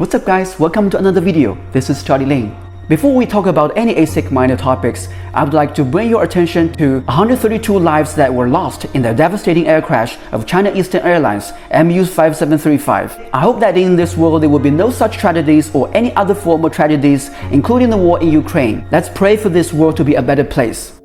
What's up guys, welcome to another video. This is Charlie Lin. Before we talk about any ASIC minor topics, I would like to bring your attention to 132 lives that were lost in the devastating air crash of China Eastern Airline's MU5735. I hope that in this world there will be no such tragedies or any other form of tragedies, including the war in Ukraine. Let's pray for this world to be a better place.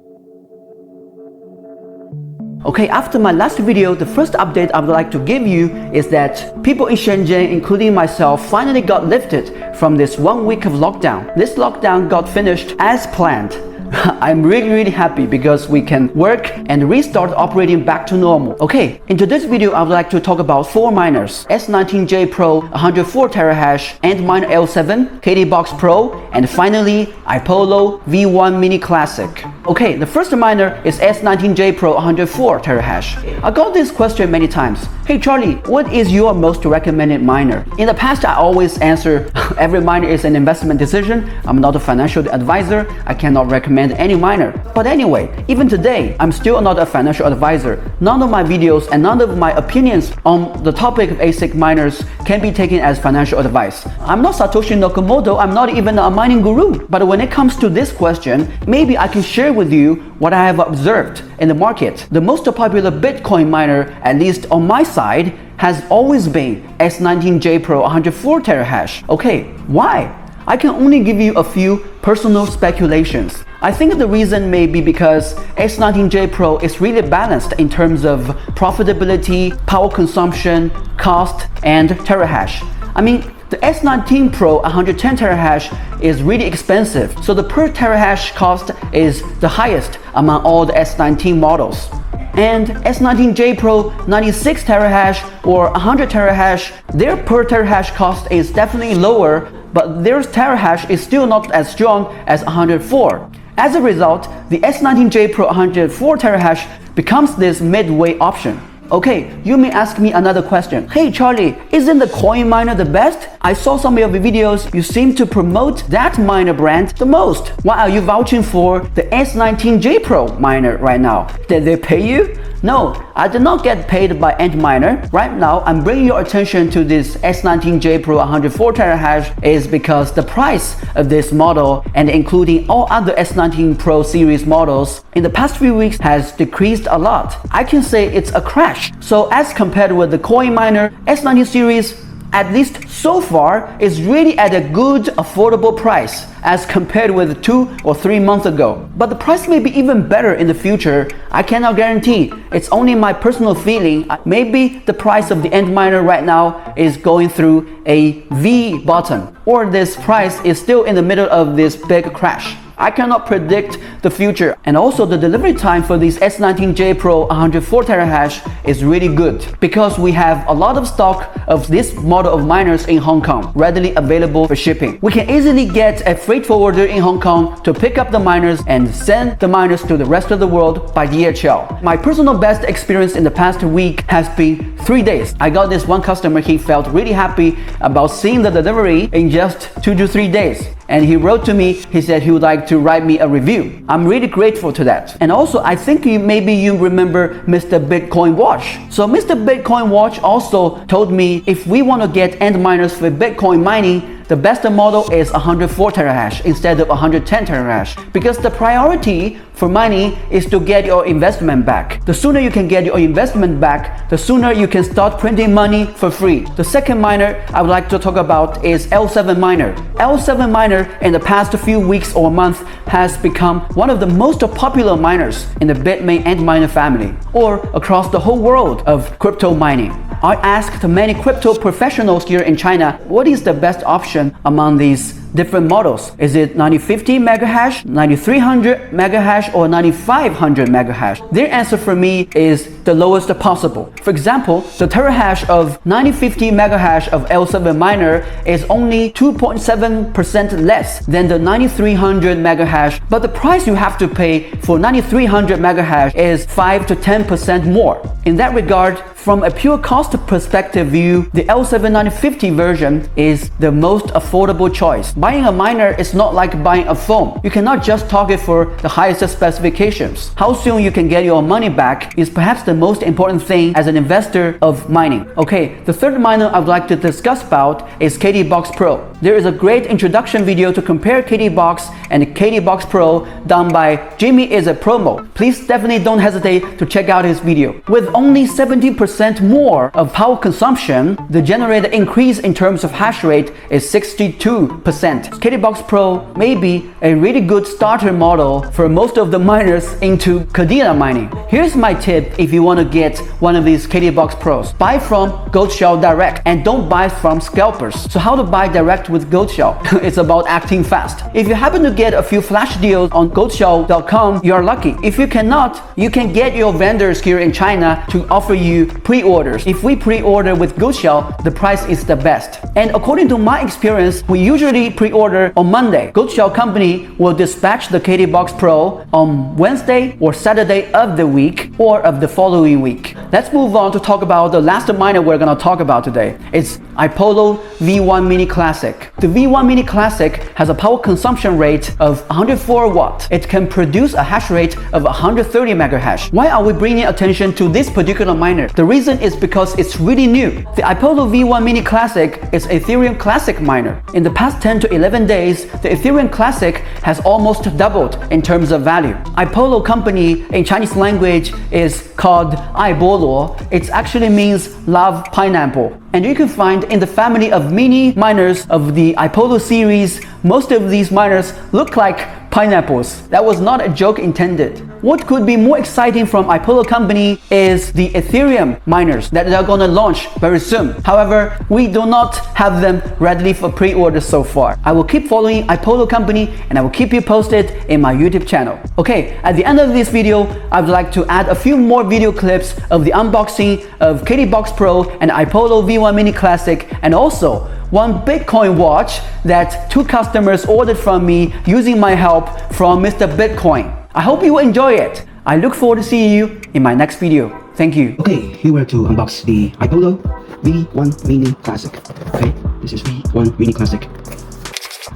Okay, after my last video, the first update I would like to give you is that people in Shenzhen, including myself, finally got lifted from this 1 week of lockdown. This lockdown got finished as planned. I'm really happy because we can work and restart operating back to normal. Okay, in today's video I would like to talk about 4 miners: S19J Pro 104 terahash, Antminer L7, KDBox Pro, and finally iPollo V1 Mini Classic. Okay, the first miner is S19J Pro 104 terahash. I got this question many times. Hey Charlie, what is your most recommended miner? In the past I always answer every miner is an investment decision. I'm not a financial advisor. I cannot recommend any miner. But anyway, even today, I'm still not a financial advisor. None of my videos and none of my opinions on the topic of ASIC miners can be taken as financial advice. I'm not Satoshi Nakamoto, I'm not even a mining guru. But when it comes to this question, maybe I can share with you what I have observed in the market. The most popular Bitcoin miner, at least on my side, has always been S19J Pro 104 terahash. Okay, why? I can only give you a few personal speculations. I think the reason may be because S19J Pro is really balanced in terms of profitability, power consumption, cost, and terahash. I mean, the S19 Pro 110 terahash is really expensive, so the per terahash cost is the highest among all the S19 models. And S19J Pro 96 terahash or 100 terahash, their per terahash cost is definitely lower, but their terahash is still not as strong as 104. As a result, the S19J Pro 104 terahash becomes this midway option. Okay, you may ask me another question. Hey Charlie, isn't the coin miner the best? I saw some of your videos, you seem to promote that miner brand the most. Why are you vouching for the S19J Pro miner right now? Did they pay you? No, I did not get paid by Antminer. Right now, I'm bringing your attention to this S19J Pro 104 terahash is because the price of this model, and including all other S19 Pro series models, in the past few weeks has decreased a lot. I can say it's a crash. So as compared with the coin miner, S19 series, at least so far, is really at a good affordable price as compared with 2 or 3 months ago. But the price may be even better in the future. I cannot guarantee. It's only my personal feeling. Maybe the price of the Antminer right now is going through a V bottom, or this price is still in the middle of this big crash. I cannot predict the future. And also the delivery time for this S19J Pro 104 terahash is really good because we have a lot of stock of this model of miners in Hong Kong readily available for shipping. We can easily get a freight forwarder in Hong Kong to pick up the miners and send the miners to the rest of the world by DHL. My personal best experience in the past week has been 3 days. I got this one customer, he felt really happy about seeing the delivery in just 2 to 3 days. And he wrote to me, he said he would like to write me a review. I'm really grateful to that. And also, I think maybe you remember Mr. Bitcoin Watch. So Mr. Bitcoin Watch also told me if we want to get end miners for Bitcoin mining, the best model is 104 terahash instead of 110 terahash because the priority for mining is to get your investment back. The sooner you can get your investment back, the sooner you can start printing money for free. The second miner I would like to talk about is L7 miner. L7 miner in the past few weeks or months has become one of the most popular miners in the Bitmain Antminer family or across the whole world of crypto mining. I asked many crypto professionals here in China, what is the best option among these different models? Is it 9050 megahash, 9300 megahash, or 9500 megahash? Their answer for me is the lowest possible. For example, the terahash of 9050 megahash of L7 miner is only 2.7% less than the 9300 megahash, but the price you have to pay for 9300 megahash is 5 to 10% more. In that regard, from a pure cost perspective view, the L7 9050 version is the most affordable choice. Buying a miner is not like buying a phone. You cannot just target for the highest specifications. How soon you can get your money back is perhaps the most important thing as an investor of mining. Okay, the third miner I'd like to discuss about is KDBox Pro. There is a great introduction video to compare KDBox and KDBox Pro done by Jimmy is a Promo. Please definitely don't hesitate to check out his video. With only 70% more of power consumption, the generated increase in terms of hash rate is 62%. KDBox Pro may be a really good starter model for most of the miners into Cardano mining. Here's my tip if you want to get one of these KDBox Pros. Buy from Goldshell direct and don't buy from scalpers. So how to buy direct with Goldshell? It's about acting fast. If you happen to get a few flash deals on goldshell.com, you are lucky. If you cannot, you can get your vendors here in China to offer you pre-orders. If we pre-order with Goldshell, the price is the best. And according to my experience, we usually pre-order on Monday. Goldshell company will dispatch the KDBox Pro on Wednesday or Saturday of the week or of the following week. Let's move on to talk about the last miner we're going to talk about today. It's iPollo V1 Mini Classic. The V1 Mini Classic has a power consumption rate of 104 watts. It can produce a hash rate of 130 megahash. Why are we bringing attention to this particular miner? The reason is because it's really new. The iPollo V1 Mini Classic is Ethereum Classic miner. In the past 10 to 11 days, the Ethereum Classic has almost doubled in terms of value. iPollo company in Chinese language is called iPollo. It actually means love pineapple. And you can find in the family of mini miners of the iPollo series, most of these miners look like pineapples. That was not a joke intended. What could be more exciting from iPollo company is the Ethereum miners that they're going to launch very soon. However, we do not have them ready for pre-order so far. I will keep following iPollo company and I will keep you posted in my YouTube channel. Okay, at the end of this video, I would like to add a few more video clips of the unboxing of KDBox Pro and iPollo V1 Mini Classic, and also one Bitcoin watch that 2 customers ordered from me using my help from Mr. Bitcoin. I hope you enjoy it. I look forward to seeing you in my next video. Thank you. Okay, here we are to unbox the iPollo V1 Mini Classic. Okay, this is V1 Mini Classic.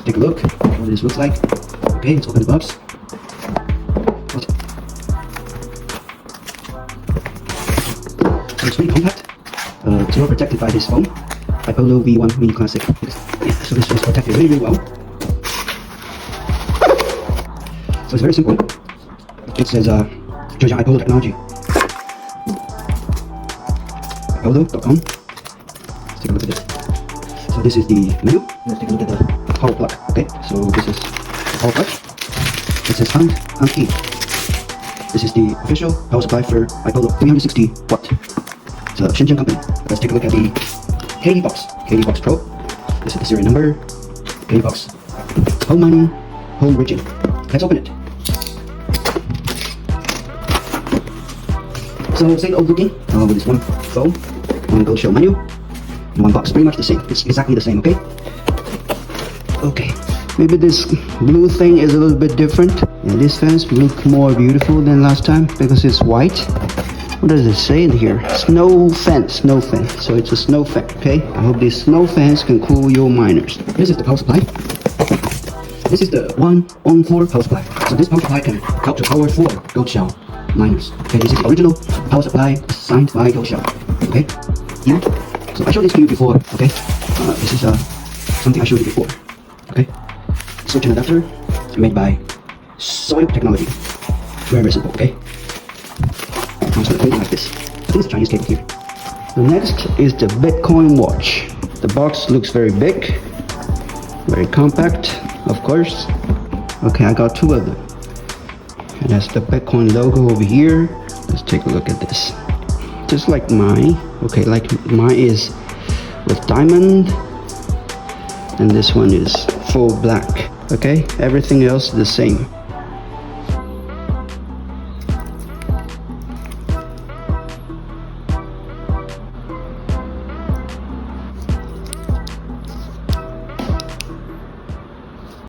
Take a look what this looks like. Okay, let's open the box. It's really compact. It's well protected by this foam. iPollo V1 Mini Classic. Yeah, so this was protected really, really well. So it's very simple. It says Georgia iPollo technology. iPollo.com. Let's take a look at this. So this is the menu. Let's take a look at the power plug. Okay, so this is the power plug. It says hand key. This is the official power supply for iPollo 360 watt. It's a Shenzhen company. Let's take a look at the KDBox Pro. This is the serial number. KDBox home mining, home region. Let's open it. So same old looking with this one phone, one Goldshell menu, and one box. Pretty much the same. It's exactly the same. Okay. Okay. Maybe this blue thing is a little bit different. Yeah, this fence look more beautiful than last time because it's white. What does it say in here? Snow fence. So it's a snow fence, okay? I hope this snow fence can cool your miners. This is the power supply. This is the 1-on-4 power supply. So this power supply can help to power 4 Goldshell miners. Okay, this is the original power supply signed by Goldshell. Okay, here. So I showed this to you before. Okay, this is something I showed you before. Okay, switch and adapter made by Soil Technology. Very simple. Okay. I'm just going to like this. I think it's a Chinese cable here. The next is the Bitcoin watch. The box looks very big, very compact, of course. Okay, I got 2 of them. And that's the Bitcoin logo over here. Let's take a look at this. Just like mine. Okay, like mine is with diamond, and this one is full black. Okay, everything else is the same.